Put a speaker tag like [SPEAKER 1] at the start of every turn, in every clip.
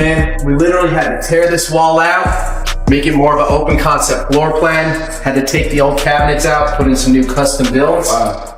[SPEAKER 1] man. We literally had to tear this wall out, make it more of an open concept floor plan. Had to take the old cabinets out, put in some new custom builds.
[SPEAKER 2] Wow.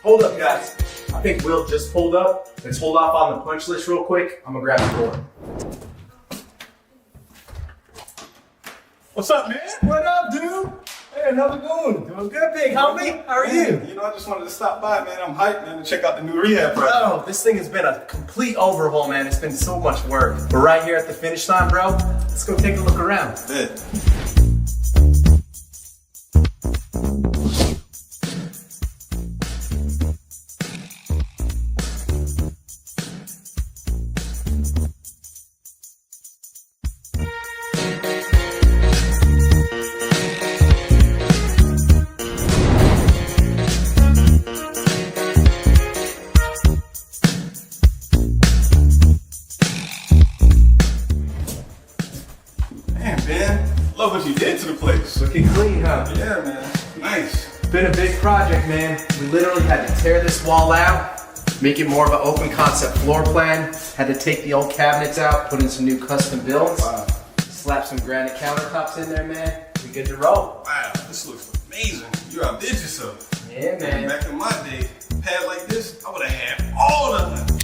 [SPEAKER 1] Hold up, guys. I think Will just pulled up. Let's hold off on the punch list real quick. I'm gonna grab the door.
[SPEAKER 2] What's up, man?
[SPEAKER 1] What up, dude?
[SPEAKER 2] Hey, how's it going?
[SPEAKER 1] Doing good, big homie. How are you?
[SPEAKER 2] You know, I just wanted to stop by, man. I'm hyped, man, to check out the new Rehab project.
[SPEAKER 1] Bro, this thing has been a complete overhaul, man. It's been so much work. We're right here at the finish line, bro. Let's go take a look around.
[SPEAKER 2] Bet. Man, Ben, love what you did to the place.
[SPEAKER 1] Looking clean, huh?
[SPEAKER 2] Yeah, man. Nice.
[SPEAKER 1] Been a big project, man. We literally had to tear this wall out, make it more of an open concept floor plan. Had to take the old cabinets out, put in some new custom builds.
[SPEAKER 2] Wow.
[SPEAKER 1] Slap some granite countertops in there, man. We good to roll.
[SPEAKER 2] Wow, this looks amazing. You outdid yourself.
[SPEAKER 1] Yeah, man.
[SPEAKER 2] Back in my day, a pad like this, I would have had all of them.